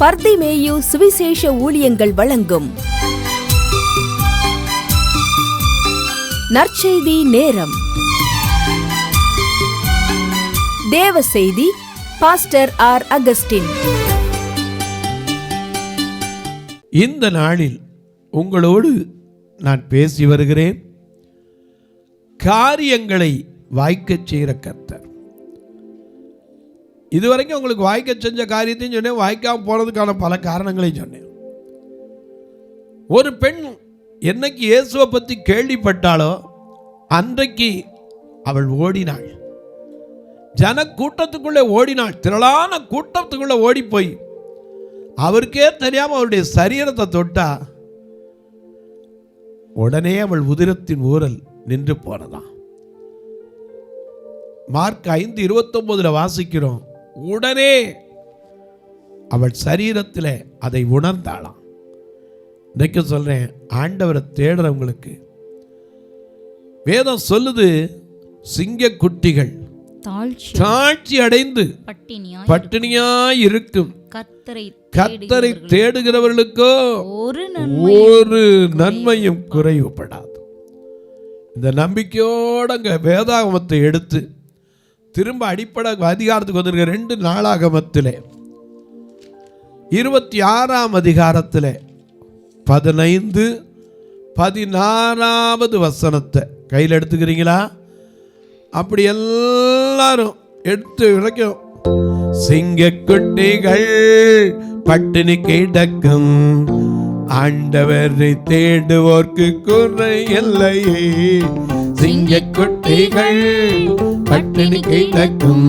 பர்திமேயு சுவிசேஷ ஊழியங்கள் வழங்கும் நற்செய்தி நேரம். தேவ செய்தி பாஸ்டர் ஆர். அகஸ்டின். இந்த நாளில் உங்களோடு நான் பேசி வருகிறேன். காரியங்களை வாய்க்கச் செய்கிற கர்த்தர். இதுவரைக்கும் உங்களுக்கு வாய்க்க செஞ்ச காரியத்தையும் சொன்னேன், வாய்க்காம போனதுக்கான பல காரணங்களையும் சொன்னேன். ஒரு பெண் என்னைக்கு இயேசுவை பற்றி கேள்விப்பட்டாலோ அன்றைக்கு அவள் ஓடினாள். ஜன கூட்டத்துக்குள்ளே ஓடினாள். திரளான கூட்டத்துக்குள்ளே ஓடி போய் அவருக்கே தெரியாமல் அவருடைய சரீரத்தை தொட்டா உடனே அவள் உதிரத்தின் ஊரல் நின்று போனதாம். மார்க் 5:29 வாசிக்கிறோம். உடனே அவள் சரீரத்தில் அதை உணர்ந்தாளாம். இன்னைக்கு சொல்றேன், ஆண்டவரை தேடுறவங்களுக்கு வேதம் சொல்லுது, சிங்க குட்டிகள் தாழ்ச்சி அடைந்து பட்டினியாய் இருக்கும் கர்த்தரை தேடுகிறவர்களுக்கோ ஒரு நன்மையும் குறைவுபடாது. இந்த நம்பிக்கையோட வேதாகமத்தை எடுத்து திரும்ப அடிப்படை அதிகாரத்துக்கு வந்திருக்க 2 நாளாகமத்தில் 26ஆம் அதிகாரத்தில் 15, 16வது வசனத்தை கையில் எடுத்துக்கிறீங்களா? அப்படி எல்லாரும் எடுத்து விளக்கும். சிங்கக்குட்டிகள் பட்டினி கிடக்கும், ஆண்டவரை தேடுவோர்க்கு குறை இல்லையே. சிங்கக்குட்டிகள் பட்டினி கிடக்கும்,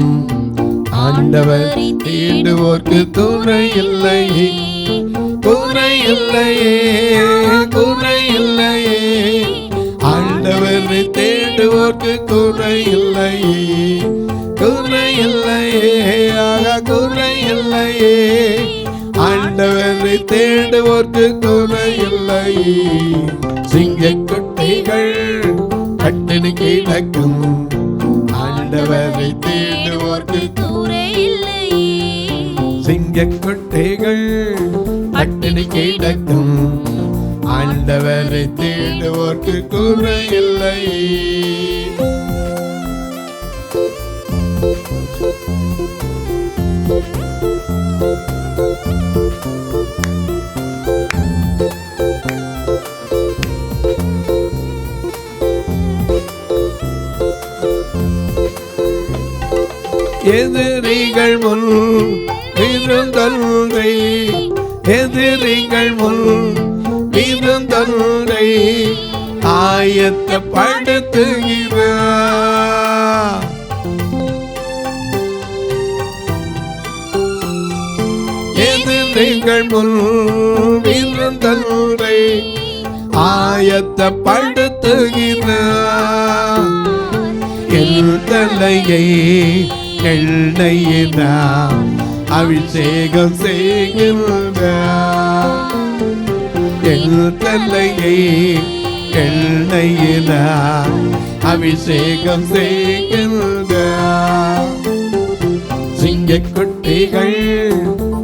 ஆண்டவரை தேடுவோர்க்கு குறை இல்லையே. குறை இல்லையே, குறை இல்லையே, ஆண்டவரை தேடுவோர்க்கு குறை இல்லையே. குறை இல்லையே, ஆக குறை இல்லையே, ஆண்டவரை தேடுவோர்க்கு குறை இல்லையே. சிங்கக்குட்டிகள் பட்டினி கிடக்கும், ஆண்டவரை தேடுவோர்க்கு குறை இல்லையே. சிங்கக்குட்டிகள் பட்டினி கிடக்கும், ஆண்டவரை தேடுவோர்க்கு குறை இல்லையே. எதிரிகள் முன் விருந்தொன்றை, எதிரிகள் முன் விருந்தொன்றை ஆயத்தப்படுத்துகிறார். எதிரிகள் முன் விருந்தொன்றை ஆயத்தப்படுத்துகிறார். என் தலையை எண்ணெயினால் அபிஷேகம் செய்கின்றார். என் தலையை எண்ணெயினால் அபிஷேகம் செய்கின்றார். சிங்கக்குட்டிகள்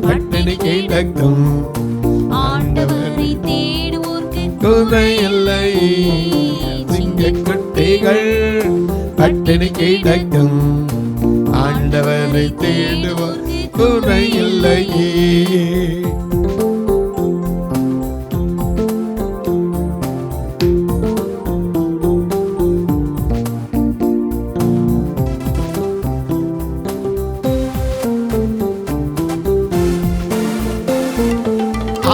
பட்டினி கிடக்கும், ஆண்டவரை தேடுவோர்க்கு குறை இல்லையே. சிங்கக்குட்டிகள் பட்டினி கிடக்கும், ஆண்டவரை தேடுவோர்க்கு குறை இல்லையே.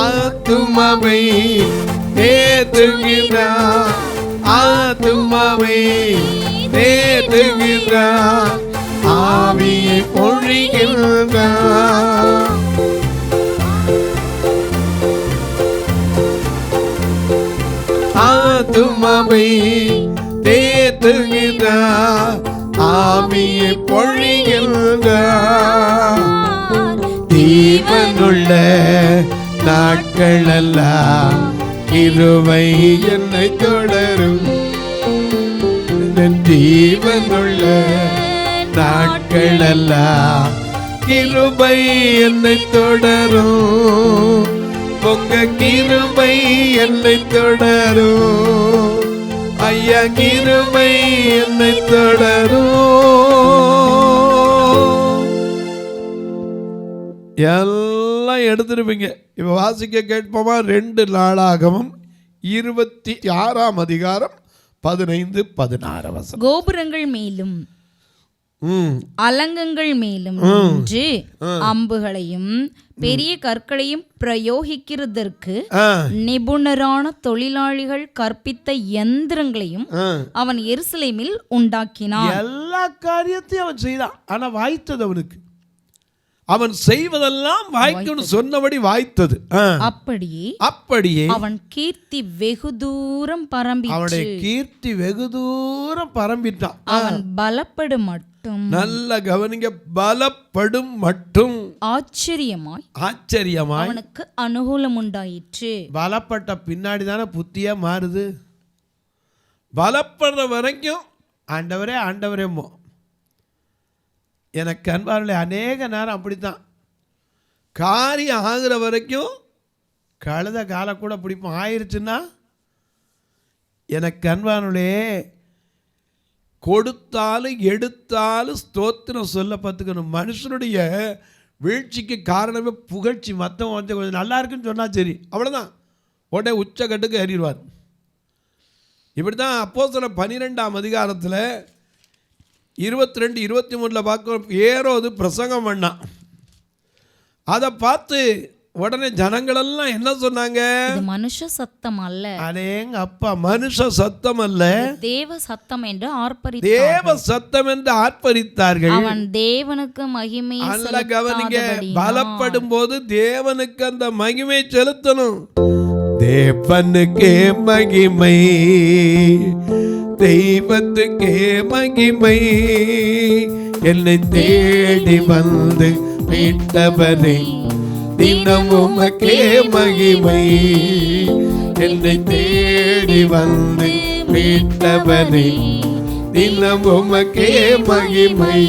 ஆத்துமாவை தேடுகிறார், ஆத்துமாவை தேடுகிறார், ஆவியை பொழிகின்றார். ஆத்துமாவை தேடுகிறார், ஆவியை பொழிகின்றார். ஜீவனுள்ள நாட்களெல்லாம் கிருபை என்னை தொடரும். ஜீவனுள்ள நாட்களெல்லாம் கிருபை என்னை தொடரும், உங்க கிருபை என்னை தொடரும், ஐயா கிருபை என்னை தொடரும். எல்லாம் எடுத்துருப்பீங்க. இப்ப வாசிக்க கேட்போமா? 2 நாளாகமம் 26ஆம் அதிகாரம் 15-16 வசனம். கோபுரங்கள் மேலும் அலங்கங்கள் மேலும் நின்று அம்புகளையும் பெரிய கற்களையும் பிரயோகிக்கிறதற்கு நிபுணரான தொழிலாளிகள் கற்பித்த யந்திரங்களையும் அவன் எருசலேமில் உண்டாக்கினான். எல்லா காரியத்தையும் அவன் செய்தான். ஆனா வாய்த்தது அவனுக்கு. அவன் செய்வதெல்லாம் வாய்க்கணும் சொன்னபடி வாய்த்தது. அப்படியே அவன் கீர்த்தி வெகு தூரம் பரம்பி, அவனுடைய கீர்த்தி வெகு தூரம் பரம்பிட்டான். அவன் பலப்படும் மட்டும், நல்ல கவனிங்க, பலப்படும் மட்டும் ஆச்சரியமாய் அவனுக்கு அனுகூலம் உண்டாயிற்று. பலப்பட்ட பின்னாடி தானே புத்தியா மாறுது. பலப்படுற வரைக்கும் ஆண்டவரே ஆண்டவரேமோ. எனக்கு அன்பார்களே, அநேக நேரம் அப்படித்தான். காரியம் ஆகிற வரைக்கும் கழுத காலை கூட பிடிப்போம். ஆயிடுச்சுன்னா எனக்கு அன்பார்களே, கொடுத்தாலும் எடுத்தாலும் ஸ்தோத்திரம் சொல்ல பார்த்துக்கணும். மனுஷனுடைய வீழ்ச்சிக்கு காரணமே புகழ்ச்சி. மற்றவங்க வந்து கொஞ்சம் நல்லா இருக்குன்னு சொன்னால் சரி, அவ்வளோதான், உடனே உச்சக்கட்டுக்கு ஏறிடுவார். இப்படி தான் அப்போஸ்தலர் 12ஆம் அதிகாரத்தில் 22-23 பார்க்கிறோம். ஏரோது பிரசங்கம் பண்ணான். அதை பார்த்து உடனே ஜனங்களெல்லாம் என்ன சொன்னாங்க? மனுஷ சத்தம் அல்ல, அடேங்க அப்பா, மனுஷ சத்தம் அல்ல, தேவ சத்தம் என்று ஆர்ப்பரித்தார்கள். அவன் தேவனுக்கு மகிமை அல்ல. கவனிங்க, பலப்படும் போது தேவனுக்கு அந்த மகிமை செலுத்தணும். தேவனுக்கே மகிமை, தெய்வத்துக்கே மகிமை, என்னை தேடி வந்து மீட்டவனே தினம் உமக்கே மகிமை, என்னை தேடி வந்து மீட்டவனே தினம் உமக்கே மகிமை.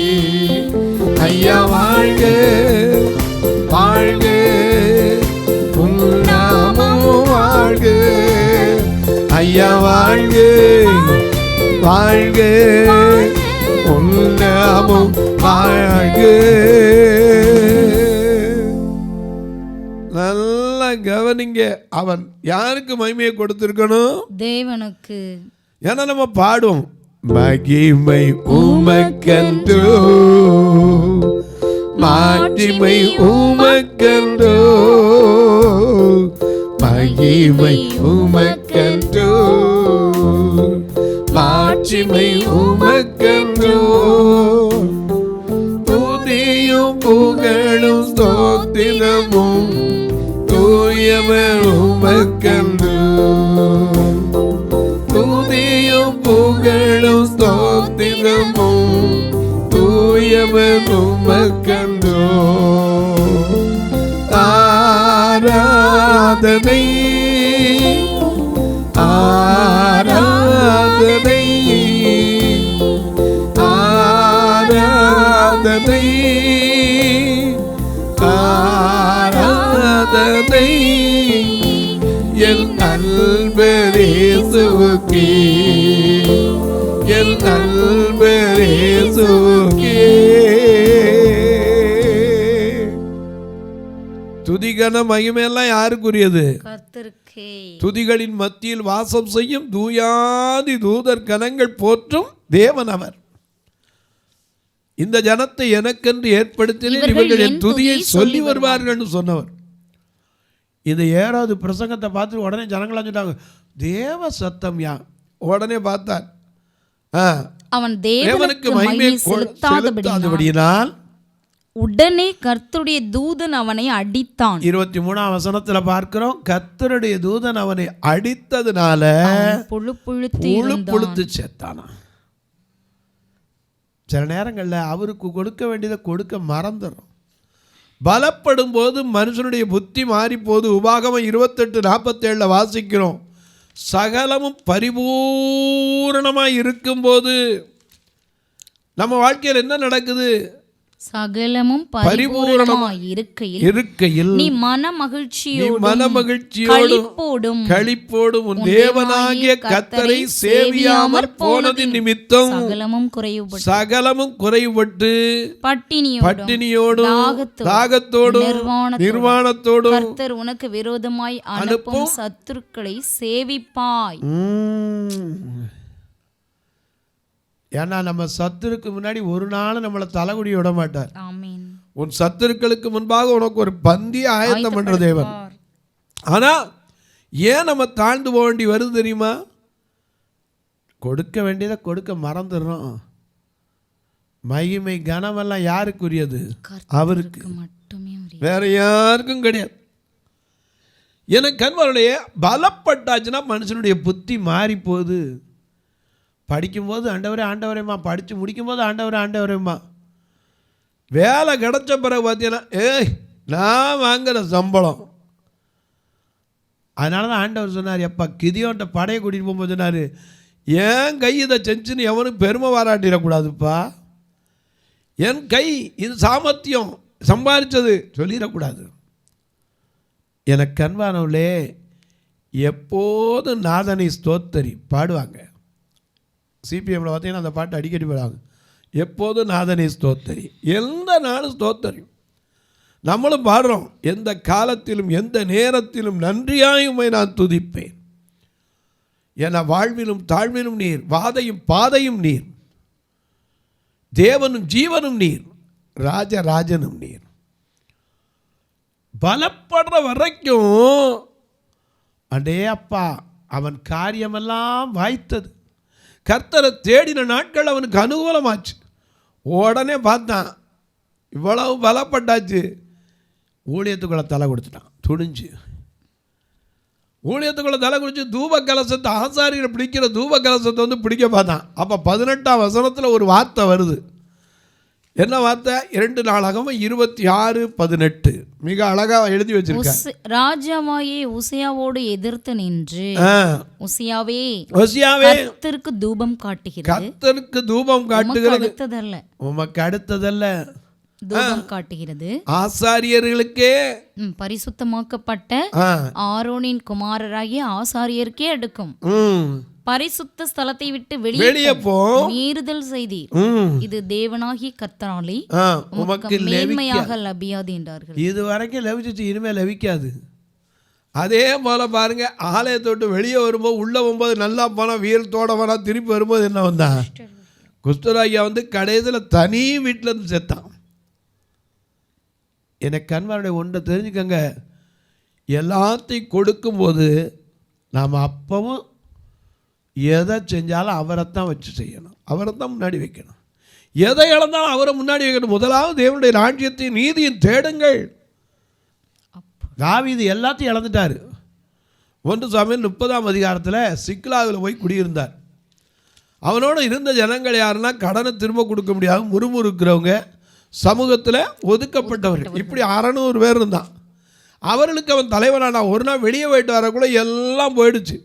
ஐயா வாழ்க வாழ்க, உம் நாமம் வாழ்க, ஐயா வாழ்க வாழ்க, உம் நாமம் வாழ்க. நல்லா கவனிங்க, அவன் யாருக்கு மகிமையை கொடுத்திருக்கணும்? தேவனுக்கு. ஏன்னா நம்ம பாடுவோம், மகிமை உமக்கன்றோ, மாட்சிமை உமக்கன்றோ, மகிமை உமக்கன்றோ, மாட்சிமை உமக்கன்றோ, துதியும் புகழும் ஸ்தோத்திரமும் தூயவர் உமக்கன்றோ, துதியும் புகழும் ஸ்தோத்திரமும் தூயவர் உமக்கன்றோ. ஆராதனை ஆராதனை ஆராதனை ஆராதனை என் அன்பரேசுவுக்கே, என் அன்பரேசுவுக்கே. துதிகன மகிமையெல்லாம் யாருக்குரியது? கர்த்தருக்கே. துதிகளின் மத்தியில் வாசம் செய்யும் தூயாதி தூதர் கணங்கள் போற்றும் தேவன் அவர். இந்த ஜனத்தை எனக்கென்று ஏற்படுத்தினேன், இவர்கள் என் துதியை சொல்லி வருவார்கள் சொன்னவர். இந்த ஏறாவது பிரசங்கத்தை பார்த்து உடனே ஜனங்களா சொல்லிட்டாங்க, தேவ சத்தம் யா. உடனே பார்த்தார், அவன் தேவனுக்கு மகிமை செலுத்தாதபடியினால் உடனே கர்த்தருடைய தூதன் அவனை அடித்தான். 23ஆம் வசனத்துல பார்க்கிறோம், கர்த்தருடைய தூதன் அவனை அடித்ததுனால புழு செத்தானா. சில நேரங்கள்ல அவருக்கு கொடுக்க வேண்டியதை கொடுக்க மறந்துடும். பலப்படும் போது மனுஷனுடைய புத்தி மாறி போது. உபாகமம் 28:47 வாசிக்கிறோம், சகலமும் பரிபூரணமாய் இருக்கும்போது நம்ம வாழ்க்கையில் என்ன நடக்குது? சகலமும் பரிபூரணமாய் இருக்கையில் நீ மன மகிழ்ச்சியோடும் களிப்போடும் உன் தேவனாகிய கர்த்தரை சேவியாமற் போனது நிமித்தம் சகலமும் குறைவுபட்டு பட்டினியோடும் தாகத்தோடும் நிர்வாணத்தோடும் கர்த்தர் உனக்கு விரோதமாய் அனுப்பும் சத்துருக்களை சேவிப்பாய். ஏன்னா நம்ம சத்துருக்கு முன்னாடி ஒரு நாள் நம்மளை தலைகுடி விட மாட்டார். உன் சத்துருக்களுக்கு முன்பாக உனக்கு ஒரு பந்தி ஆயத்தம் பண்ற தேவன். ஆனா ஏன் நம்ம தாழ்ந்து போக வேண்டி வருது தெரியுமா? கொடுக்க வேண்டியதை கொடுக்க மறந்துடுறோம். மகிமை கனமெல்லாம் யாருக்குரியது? அவருக்கு, வேற யாருக்கும் கிடையாது. எனக்கு கண்வருடைய பலப்பட்டாச்சுன்னா மனுஷனுடைய புத்தி மாறி போகுது. படிக்கும்போது ஆண்டவரேம்மா, படித்து முடிக்கும்போது ஆண்டவரேம்மா, வேலை கிடைச்ச பிறகு பார்த்தீங்கன்னா நான் வாங்குற சம்பளம். அதனால தான் ஆண்டவர் சொன்னார், எப்பா கிதியோன்ட்ட படையை கூட்டிகிட்டு போகும்போது சொன்னார், என் கை இதை செஞ்சுன்னு எவனும் பெருமை பாராட்டிடக்கூடாதுப்பா. என் கை இது சாமர்த்தியம் சம்பாதிச்சது சொல்லிடக்கூடாது. எனக்கு அன்பானவர்களே, எப்போதும் நாதனை ஸ்தோத்தரி பாடுவாங்க. சிபிஎம்மில் பார்த்தீங்கன்னா அந்த பாட்டு அடிக்கடி பாடுவாங்க. எப்போதும் நாதனை ஸ்தோத்தரி, எந்த நாளும் ஸ்தோத்தரி. நம்மளும் பாடுறோம், எந்த காலத்திலும் எந்த நேரத்திலும் நன்றியாயுமை நான் துதிப்பேன். என வாழ்விலும் தாழ்விலும் நீர், வாதையும் பாதையும் நீர், தேவனும் ஜீவனும் நீர், ராஜராஜனும் நீர். பலப்படுற வரைக்கும் அடே அப்பா அவன் காரியமெல்லாம் வாய்த்தது. கர்த்தரை தேடின நாட்கள் அவனுக்கு அனுகூலமாச்சு. உடனே பார்த்தான், இவ்வளவு பலப்பட்டாச்சு, ஊழியத்துக்குள்ள தலை கொடுத்துட்டான். துணிஞ்சு ஊழியத்துக்குள்ள தலை குடிச்சு தூப கலசத்தை, ஆசாரியரை பிடிக்கிற தூப கலசத்தை வந்து பிடிக்க பார்த்தான். அப்போ 18ஆம் வசனத்தில் ஒரு வார்த்தை வருது. என்ன வார்த்தை? 2 நாளாகமம் 26:18 மிக அழகாக எழுதி வச்சிருக்காங்க. ராஜாவாயே உசியாவோடு எதிர்த்து நின்று, உசியாவே கர்த்தருக்கு தூபம் காட்டுகிறது, கர்த்தருக்கு தூபம் காட்டுகிறது, உமக்கு அடுத்ததல்ல தூபம் காட்டுகிறது, ஆசாரியர்களுக்கே பரிசுத்தமாக்கப்பட்ட ஆரோனின் குமாரராகிய ஆசாரியருக்கே எடுக்கும், பரிசுத்த ஸ்தலத்தை விட்டு வெளியே போ, மீறுதல் செய்தீர், இது தேவனாகிய கர்த்தராலே உமக்கு மேன்மையாக லபியாது என்றார்கள். இது வரைக்கும் லபிச்சு, இனிமேல் லபிக்காது. அதே போல பாருங்க, ஆலயத்தை விட்டு வெளியே வரும்போது, உள்ள போகும்போது நல்லா போனால் வீரத்தோட போனால், திருப்பி வரும்போது என்ன வந்தான்? குஷ்டரோகியா வந்து கடைசியில் தனி வீட்டில் இருந்து செத்தான். எனக்கு கண்மாருடைய ஒன்றை தெரிஞ்சுக்கங்க, எல்லாத்தையும் கொடுக்கும்போது நாம் அப்பவும் எதை செஞ்சாலும் அவரைத்தான் வச்சு செய்யணும், அவரைத்தான் முன்னாடி வைக்கணும். எதை இழந்தாலும் அவரை முன்னாடி வைக்கணும். முதலாவது தேவனுடைய ராஜ்யத்தையும் நீதியும் தேடுங்கள். தாவீது எல்லாத்தையும் இழந்துட்டார். 1 சாமுவேல் 30ஆம் அதிகாரத்தில் சிக்லாகில் போய் குடியிருந்தார். அவனோட இருந்த ஜனங்கள் யாருன்னா, கடனை திரும்ப கொடுக்க முடியாது முறுமுறுக்கிறவங்க, சமூகத்தில் ஒதுக்கப்பட்டவர்கள், இப்படி 600 பேர் இருந்தான். அவர்களுக்கு அவன் தலைவனானா. ஒரு நாள் வெளியே போயிட்டு வரக்குள்ள எல்லாம் போயிடுச்சு.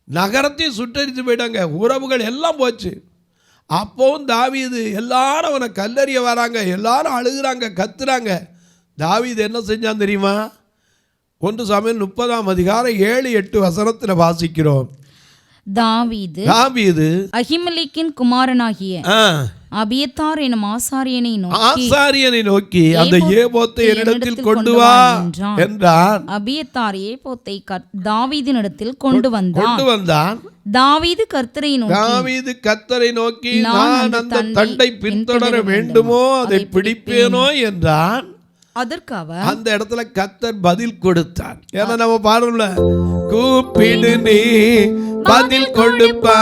நகரத்தையும் சுட்டரித்து போயிட்டாங்க, உறவுகள் எல்லாம் போச்சு. அப்போவும் தாவீது, எல்லாரும் அவனை கல்லறிய வராங்க, எல்லாரும் அழுகிறாங்க, கத்துறாங்க. தாவீது என்ன செஞ்சான் தெரியுமா? 1 சாமுவேல் 30ஆம் அதிகாரம் 7-8 வசனத்தில் வாசிக்கிறோம். தாவீது அகிமெலேக்கின் குமாரனாகிய அபியத்தார் எனும் ஆசாரியனை நோக்கி அந்த ஏபோத்தை என்னிடத்தில் கொண்டு வா என்றான். அபியத்தார் ஏபோத்தை தாவீதினிடத்தில் கொண்டு வந்தான். தாவீது கர்த்தரை நோக்கி நான் அந்த தண்டை பின்தொடர வேண்டுமோ, அதை பிடிப்பேனோ என்றான். அதற்கு அவர், அந்த இடத்துல கர்த்தர் பதில் கொடுத்தார். ஏன்னா நம்ம பாருல, கூப்பிடு நீ பதில் கொடுப்பா,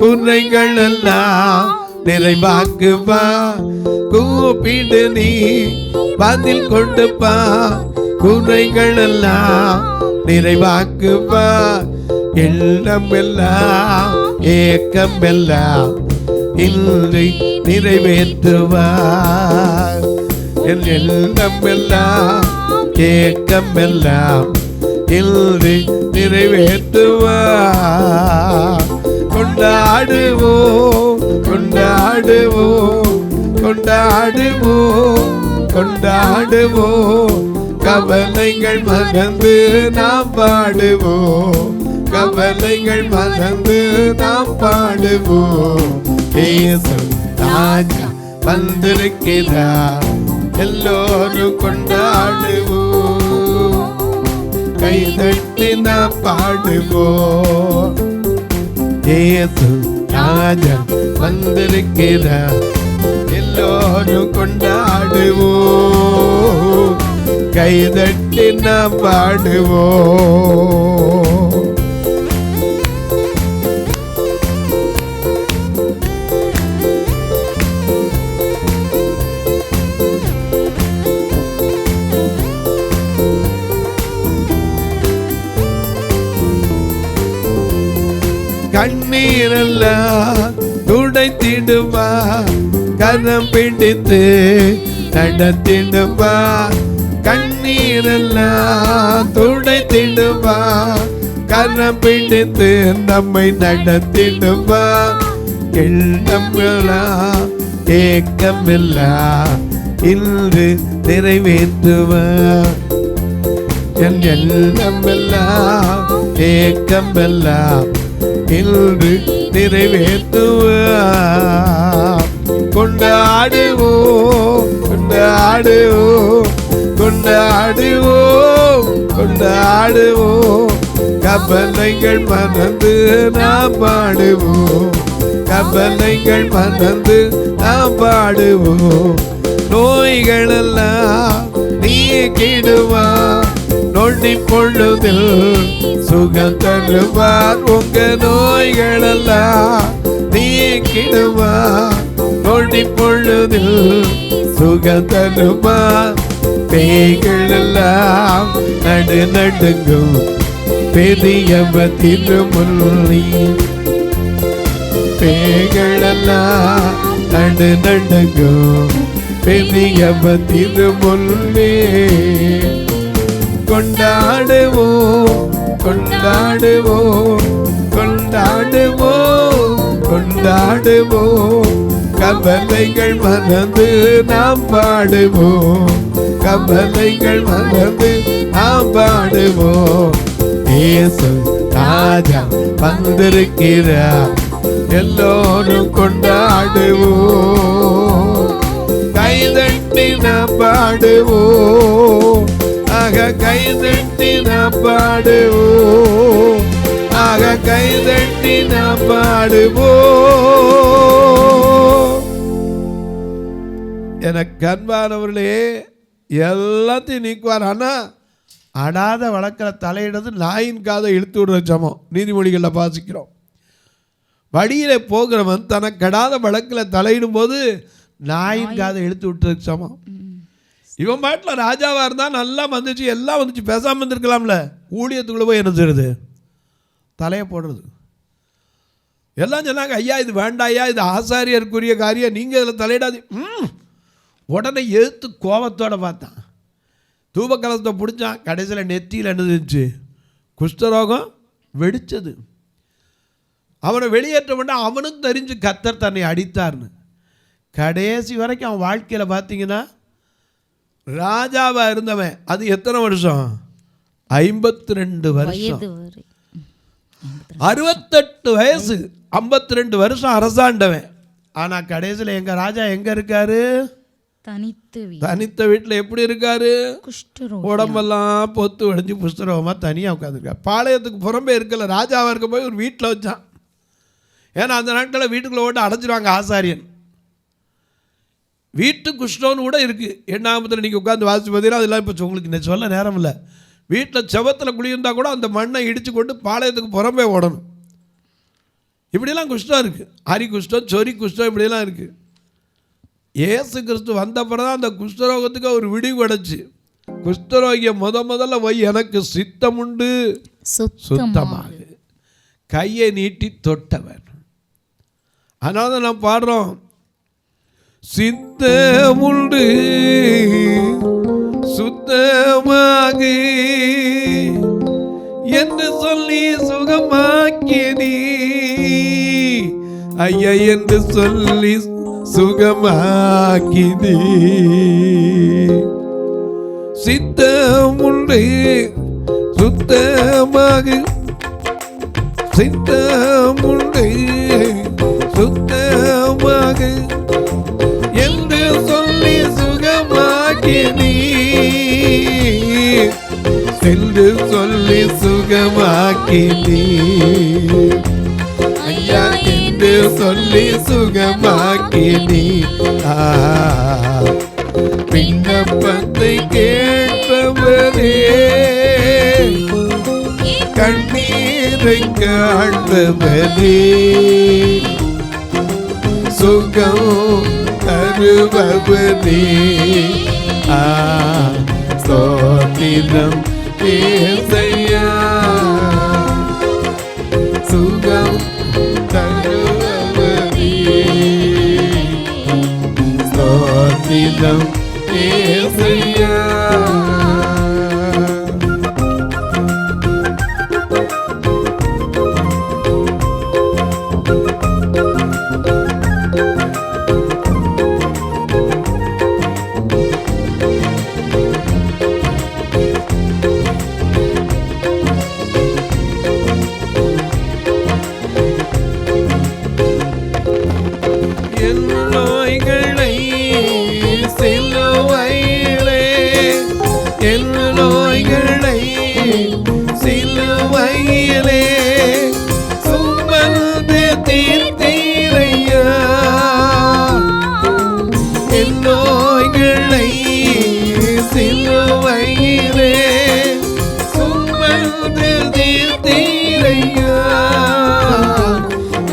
குறைகள் எல்லாம் நிறைவாக்குவா, கூப்பிடு நீ பதில் கொடுப்பா, குறைகள் எல்லாம் நிறைவாக்குவா, எல்லாம் எல்லாம் ஏக்கம் எல்லாம் இன்று நிறைவேற்றுவார், எல்லாம் எல்லாம் ஏக்கம் எல்லாம் இன்று நிறைவேற்றுவார். கொண்டாடுவோம் கொண்டாடுவோம் கொண்டாடுவோம் கொண்டாடுவோம், கவலைகள் மறந்து நாம் பாடுவோம், கவலைகள் மறந்து நாம் பாடுவோம். இயேசு ராஜா வந்திருக்கிறார், எல்லோரும் கொண்டாடுவோம், கைதட்டி நாம் பாடுவோம். இயேசு ராஜா வந்திருக்கிறார், எல்லோரும் கொண்டாடுவோம், கைதட்டி நாம் பாடுவோம். கண்ணீரெல்லாம் துடைத்திடுவா, கரம் பிடித்து நடத்திடுவா, கண்ணீரெல்லாம் துடைத்திடுவா, கரம் பிடித்து நம்மை நடத்திடுவா. எண்ணமில்லா ஏக்கமில்லா இன்று நிறைவேற்றுவா, என் எண்ணமெல்லாம் ஏக்கமெல்லாம் இன்று நிறைவேற்றுவார். கொண்டாடுவோம் கொண்டாடுவோம் கொண்டாடுவோம் கொண்டாடுவோம், கவலைகள் மறந்து நாம் பாடுவோம், கவலைகள் மறந்து நாம் பாடுவோம். நோய்களெல்லாம் நீக்கிடுவார், நொடி பொழுதில் சுகம் தருவார். உங்க நோய்களெல்லாம் நீக்கிடுவார், நொடி பொழுதில் சுகம் தருவார். பேய்களெல்லாம் நடுநடுங்கும், பெரியவர் திருமுன்னி, பேய்களெல்லாம் நடுநடுங்கும், பெரியவர் திருமுன்னி. கொண்டாடுவோம் கொண்டாடுவோம் கொண்டாடுவோம் கொண்டாடுவோம், கவலைகள் மறந்து நாம் பாடுவோம், கவலைகள் மறந்து நாம் பாடுவோம். இயேசு ராஜா வந்திருக்கிறார், எல்லோரும் கொண்டாடுவோம், கைதட்டி நாம் பாடுவோம், ஆக கைதட்டி நாம் பாடுவோம், ஆக கைதட்டி நாம் பாடுவோம். எனக்கு அன்பானவர்களே, எல்லாத்தையும் நீக்குவார். ஆனால் அடாத வழக்கில் தலையிடுறது நாயின் காதை இழுத்து விடுற சமம். நீதிமொழிகளில் வாசிக்கிறோம். வழியில் போகிறவன் தனக்கு கடாத வழக்கில் தலையிடும் போது நாயின் காதை இழுத்து விட்டுறதுக்கு சமம். இவன் பாட்டில் ராஜாவாக இருந்தால் நல்லா வந்துச்சு, எல்லாம் வந்துச்சு, பேசாமல் இருந்திருக்கலாம்ல. ஊழியத்துக்குள்ளே போய் என்ன செய்யுது? தலையை போடுறது. எல்லாம் சொன்னாங்க, ஐயா இது வேண்டாயா, இது ஆசாரியருக்குரிய காரியம், நீங்கள் இதில் தலையிடாது. உடனே எதிர்த்து கோபத்தோடு பார்த்தான். தூபக்கலத்தை பிடிச்சான். கடைசியில் நெத்தியில் என்னதுச்சு? குஷ்டரோகம் வெடிச்சது. அவனை வெளியேற்ற வேண்டாம். அவனுக்கு தெரிஞ்சு கர்த்தர் தன்னை அடித்தார்னு. கடைசி வரைக்கும் அவன் வாழ்க்கையில் பார்த்தீங்கன்னா ராஜாவாக இருந்தவன் அது எத்தனை வருஷம்? 52 வருஷம். 68 வயசு 52 வருஷம் அரசாண்டவன். ஆனால் கடைசியில் எங்கள் ராஜா எங்கே இருக்காரு? தனித்த வீட்டில் எப்படி இருக்காரு? உடம்பெல்லாம் பொத்து உடைஞ்சு புஸ்தரமாக தனியாக உட்காந்துருக்காரு. பாளையத்துக்கு புறம்பே இருக்கல. ராஜாவாக இருக்க போய் ஒரு வீட்டில் வச்சான். ஏன்னா அந்த நாட்களில் வீட்டுக்குள்ளே ஓட்டு அடைச்சிடுவாங்க ஆசாரியன். வீட்டு குஷ்டம்னு கூட இருக்குது. எண்ணாமத்தில் நீங்கள் உட்காந்து வாசிச்சு பார்த்தீங்கன்னா அதெல்லாம் இப்போ உங்களுக்கு சொல்ல நேரம் இல்லை. வீட்டில் செவத்தில் குளியிருந்தால் கூட அந்த மண்ணை இடித்து கொண்டு பாளையத்துக்கு புறம்பே ஓடணும். இப்படிலாம் குஷ்டம் இருக்குது. அரி குஷ்டம், சொறி குஷ்டம், இப்படிலாம் இருக்குது. இயேசு கிறிஸ்து வந்த பிறகு தான் அந்த குஷ்டரோகத்துக்கு ஒரு விடிவு கிடச்சி. குஷ்டரோகிய முதல்ல போய் எனக்கு சித்தம் உண்டு சுத்தமாக கையை நீட்டி தொட்டவன். அதனால தான் நான் பாடுறோம், சித்தமுண்டு சுத்தமாக என்று சொல்லி சுகமாக்கிய நீ ஐயா என்று சொல்லி சுகமாக்கினி. சித்தமுண்டு சுத்தமாக, சித்தமுண்டு சுத்தமாக என்று சொல்லி சுகமாக்கினி, என்று சொல்லி சுகமாக்கினி. ஐயா என்று சொல்லி சுகமாக்கினி. விண்ணப்பத்தை கேட்டவரே, கண்ணீரை காண்பவரே, சுகம் தருபவரே, ஸ்தோத்திரம் ஏசையா. சுகம் தருபவரே, ஸ்தோத்திரம் ஏசையா.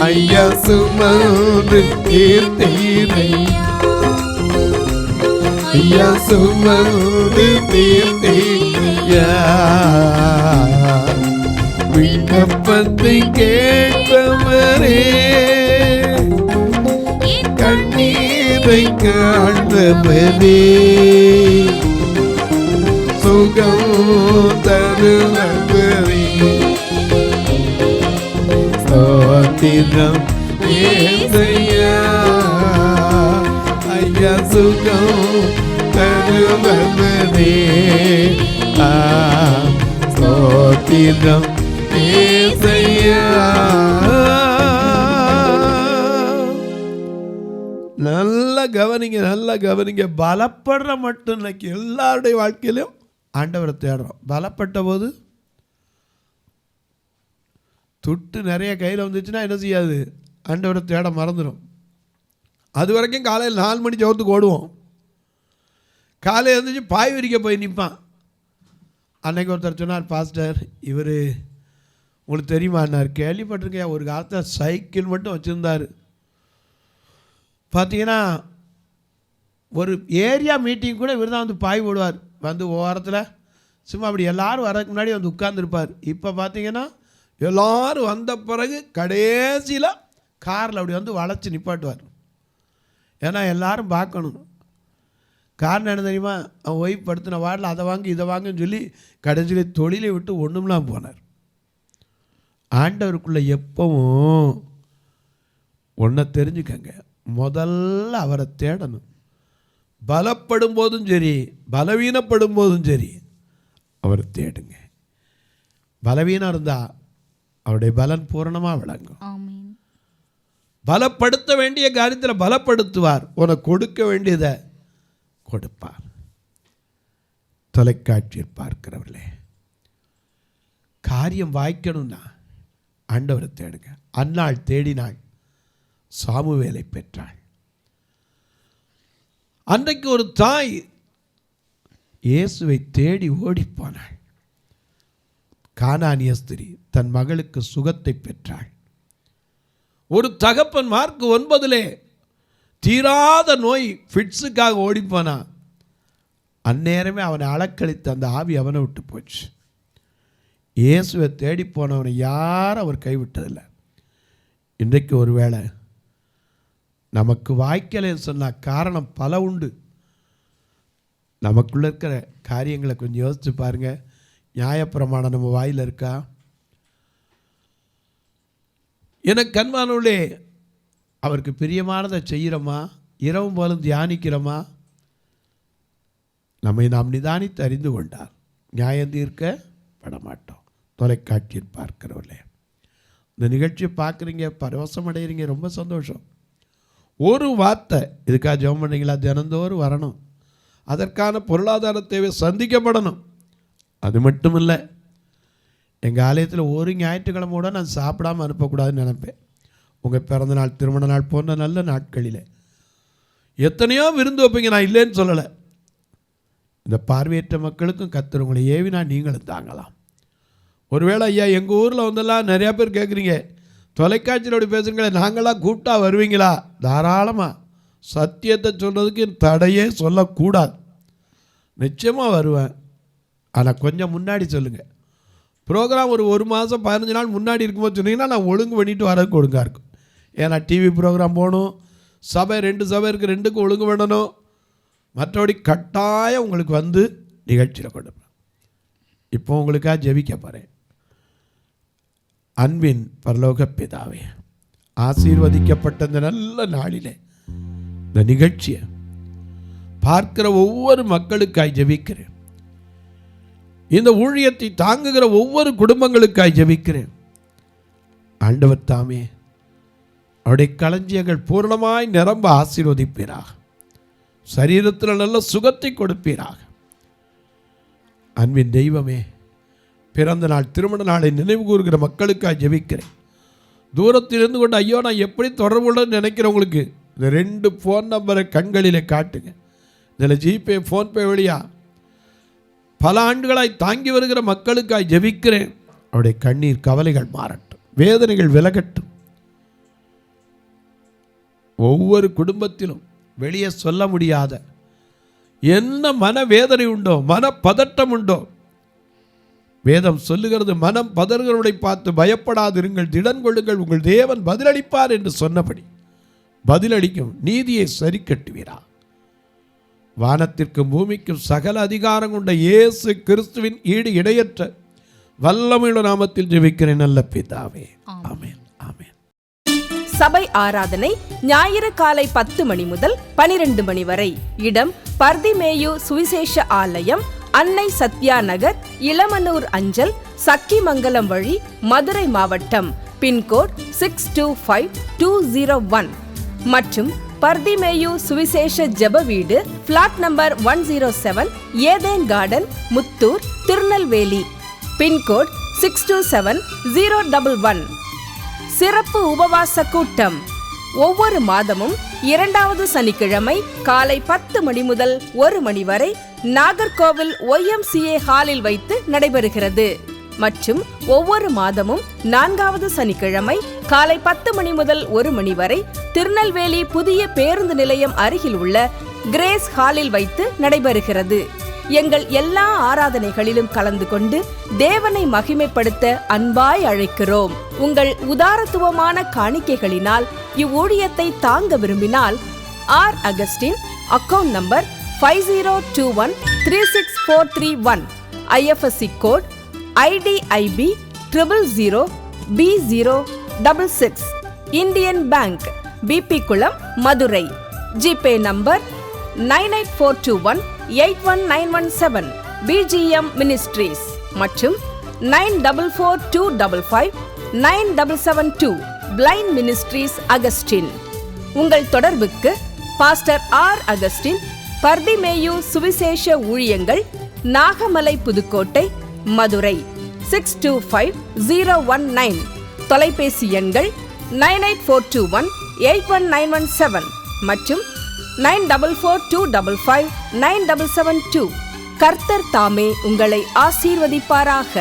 ஐயா சுமந்து தீர்த்தீரையா, ஐயா சுமந்து தீர்த்தீரையா. விண்ணப்பத்தை கேட்பவரே, கண்ணீரை காண்பவரே, சுகம் தருபவரே, ஸ்தோத்திரம் ஏசையா. ஐயா சுகம் தருபவரே, ஸ்தோத்திரம் ஏசையா. நல்லா கவனிங்க, நல்லா கவனிங்க. பலப்படுற மட்டும் இன்னைக்கு எல்லாருடைய வாழ்க்கையிலும் ஆண்டவரை தேடுறோம். பலப்பட்ட போது துட்டு நிறைய கையில் வந்துச்சுன்னா என்ன செய்யாது, ஆண்டவரை தேட மறந்துடும். அது வரைக்கும் காலையில் 4 மணி ஜெபத்துக்கு ஓடுவோம். காலையில் இருந்துச்சு பாய் விரிக்க போய் நிற்பான். அன்னைக்கு ஒருத்தர் சொன்னார், பாஸ்டர் இவர் உங்களுக்கு தெரியுமான்னார். கேள்விப்பட்டிருக்கேன், ஒரு காலத்தில் சைக்கிள் மட்டும் வச்சுருந்தார். பார்த்தீங்கன்னா ஒரு ஏரியா மீட்டிங் கூட இவர் தான் வந்து பாய் போடுவார். வந்து ஓரத்தில் சும்மா அப்படி எல்லோரும் வரதுக்கு முன்னாடி வந்து உட்கார்ந்துருப்பார். இப்போ பார்த்தீங்கன்னா எல்லோரும் வந்த பிறகு கடைசியில் காரில் அப்படி வந்து வளைச்சி நிப்பாட்டுவார். ஏன்னா எல்லோரும் பார்க்கணும். காரணம் என்ன தெரியுமா, அவன் ஒய்ஃப் படுத்தின வார்டில் அதை வாங்கி இதை வாங்கன்னு சொல்லி கடைசியில் தொழிலை விட்டு ஒன்றும்லாம் போனார். ஆண்டவருக்குள்ளே எப்பவும் ஒன்றை தெரிஞ்சுக்கங்க, முதல்ல அவரை தேடணும். பலப்படும் போதும் சரி, பலவீனப்படும் போதும் சரி அவரை தேடுங்க. பலவீனம் இருந்தால் அவருடைய பலன் பூரணமாக விளங்கும். பலப்படுத்த வேண்டிய காரியத்தில் பலப்படுத்துவார், உனக்கு கொடுக்க வேண்டியதை கொடுப்பார். தொலைக்காட்சியில் பார்க்கிறவர்களே, காரியம் வாய்க்கணும்னா ஆண்டவரை தேடுங்க. அன்னாள் தேடினாள், சாமுவேலை பெற்றாள். அன்றைக்கு ஒரு தாய் இயேசுவை தேடி ஓடிப்போனாள். கானானிய ஸ்திரீ தன் மகளுக்கு சுகத்தை பெற்றாள். ஒரு தகப்பன் மார்க் 9 தீராத நோய் ஃபிட்ஸுக்காக ஓடிப்போனான். அந்நேரமே அவனை அளக்களித்த அந்த ஆவி அவனை விட்டு போச்சு. இயேசுவை தேடி போனவனை யாரும் அவர் கைவிட்டதில்லை. இன்றைக்கு ஒரு வேளை நமக்கு வாய்க்கலைன்னு சொன்னால் காரணம் பல உண்டு. நமக்குள்ளே இருக்கிற காரியங்களை கொஞ்சம் யோசித்து பாருங்கள். நியாயப்பிரமாணம் நம்ம வாயில் இருக்கா? எனக்கு கண்மானவர்களே, அவருக்கு பிரியமானதை செய்கிறோமா? இரவும் போலும் தியானிக்கிறோமா? நம்மை நாம் நிதானித்து அறிந்து கொண்டால் நியாயம் தீர்க்கப்பட மாட்டோம். தொலைக்காட்சியில் பார்க்கிறவர்களே, இந்த நிகழ்ச்சியை பார்க்குறீங்க, பரவசம் அடைகிறீங்க, ரொம்ப சந்தோஷம். ஒரு வார்த்தை இதுக்காக ஜெபம் பண்ணீங்களா? தினந்தோறும் வரணும். அதற்கான பொருளாதார தேவை சந்திக்கப்படணும். அது மட்டும் இல்லை, எங்கள் ஆலயத்தில் ஒரு ஞாயிற்றுக்கிழமை கூட நான் சாப்பிடாமல் அனுப்பக்கூடாதுன்னு நினைப்பேன். உங்கள் பிறந்தநாள், திருமண நாள் போன்ற நல்ல நாட்களில் எத்தனையோ விருந்து வைப்பீங்க, நான் இல்லைன்னு சொல்லலை. இந்த பார்வையற்ற மக்களுக்கும் கர்த்தர் உங்களை ஏவினா நீங்களும் தாங்கலாம். ஒருவேளை ஐயா எங்கள் ஊரில் வந்தெல்லாம் நிறையா பேர் கேட்குறீங்க, தொலைக்காட்சியில் அப்படி பேசுகிறீங்களே, நாங்களாம் கூப்பிட்டா வருவீங்களா? தாராளமாக. சத்தியத்தை சொல்கிறதுக்கு தடையே சொல்லக்கூடாது. நிச்சயமாக வருவேன். ஆனால் கொஞ்சம் முன்னாடி சொல்லுங்கள். ப்ரோக்ராம் ஒரு மாதம் 15 நாள் முன்னாடி இருக்கும்போது சொன்னீங்கன்னா நான் ஒழுங்கு பண்ணிட்டு வரதுக்கு ஒழுங்காக இருக்கும். ஏன்னா டிவி ப்ரோக்ராம் போகணும், சபை 2 சபை இருக்குது, 2க்கும் ஒழுங்கு பண்ணணும். மற்றபடி கட்டாயம் உங்களுக்கு வந்து நிகழ்ச்சியில் கொடுப்பேன். இப்போ உங்களுக்காக ஜெபிக்க போகிறேன். அன்பின் பரலோக பிதாவே, ஆசீர்வதிக்கப்பட்ட இந்த நல்ல நாளிலே இந்த நிகழ்ச்சியை பார்க்கிற ஒவ்வொரு மக்களுக்காய் ஜெபிக்கிறேன். இந்த ஊழியத்தை தாங்குகிற ஒவ்வொரு குடும்பங்களுக்காய் ஜெபிக்கிறேன். ஆண்டவர் தாமே அவருடைய களஞ்சியங்கள் பூர்ணமாய் நிரம்ப ஆசீர்வதிப்பீராக. சரீரத்தில் நல்ல சுகத்தை கொடுப்பீராக. அன்பின் தெய்வமே, பிறந்த நாள், திருமண நாளை நினைவு கூறுகிற மக்களுக்காக ஜெபிக்கிறேன். தூரத்தில் இருந்து கொண்டு ஐயோ நான் எப்படி தொடர்புடன் நினைக்கிறவங்களுக்கு இந்த 2 ஃபோன் நம்பரை கண்களிலே காட்டுங்க. இதில் ஜிபே, ஃபோன்பே வழியா பல ஆண்டுகளாய் தாங்கி வருகிற மக்களுக்காக ஜெபிக்கிறேன். அவருடைய கண்ணீர் கவலைகள் மாறட்டும், வேதனைகள் விலகட்டும். ஒவ்வொரு குடும்பத்திலும் வெளியே சொல்ல முடியாத என்ன மனவேதனை உண்டோ, மனப்பதட்டம் உண்டோ, வேதம் சொல்லுகிறது, மனம் பதறுகிறவரை பார்த்து பயப்படாதிருங்கள், திடன் கொள்ளுங்கள், உங்கள் தேவன் பதிலளிப்பார் என்று சொன்னபடி பதிலளிக்கும் நீதியை சரி கட்டுவீரா. வானத்திற்கும் பூமிக்கும் சகல அதிகாரம் கொண்ட இயேசு கிறிஸ்துவின் ஈடு இடையற்ற வல்லமையுள்ள நாமத்தில் ஜெபிக்கிறேன் நல்ல பிதாவே, ஆமென், ஆமென். சபை ஆராதனை ஞாயிறு காலை 10 மணி முதல் 12 மணி வரை. இடம் பர்திமேயு சுவிசேஷ ஆலயம், அன்னை சத்யா நகர், இளமனூர் அஞ்சல், சக்கிமங்கலம் வழி, மதுரை மாவட்டம். பின்கோட் 625201 மற்றும் பர்திமேயு சுவிசேஷ ஜெப வீடு, flat number 107, Eden Garden, Muthur, Tirunelveli. Pincode 627011. சிறப்பு உபவாச கூட்டம் ஒவ்வொரு மாதமும் 2வது சனிக்கிழமை காலை 10 மணி முதல் 1 மணி வரை நாகர்கோவில் YMCA ஹாலில் வைத்து நடைபெறுகிறது. மற்றும் ஒவ்வொரு மாதமும் 4வது சனிக்கிழமை காலை 10 மணி முதல் 1 மணி வரை திருநெல்வேலி புதிய பேருந்து நிலையம் அருகில் உள்ள கிரேஸ் ஹாலில் வைத்து நடைபெறுகிறது. எங்கள் எல்லா ஆராதனைகளிலும் கலந்து கொண்டு தேவனை மகிமைப்படுத்த அன்பாய் அழைக்கிறோம். உங்கள் உதாரத்துவமான காணிக்கைகளினால் இவ்வூழியத்தை தாங்க விரும்பினால் R Augustine, account number 5021364331, IFSC code IDIB 000B066, Indian Bank, BP Kulam, Madurai. GPay number 9842181917, BGM ministries மற்றும் 9442559772, பிளைண்ட் மினிஸ்ட்ரீஸ் அகஸ்டின். உங்கள் தொடர்புக்கு பாஸ்டர் ஆர் அகஸ்டின், பர்திமேயு சுவிசேஷ ஊழியங்கள், நாகமலை, புதுக்கோட்டை, மதுரை 625019. தொலைபேசி எண்கள் 9842181917 மற்றும் 9442559772. கர்த்தர் தாமே உங்களை ஆசீர்வதிப்பாராக.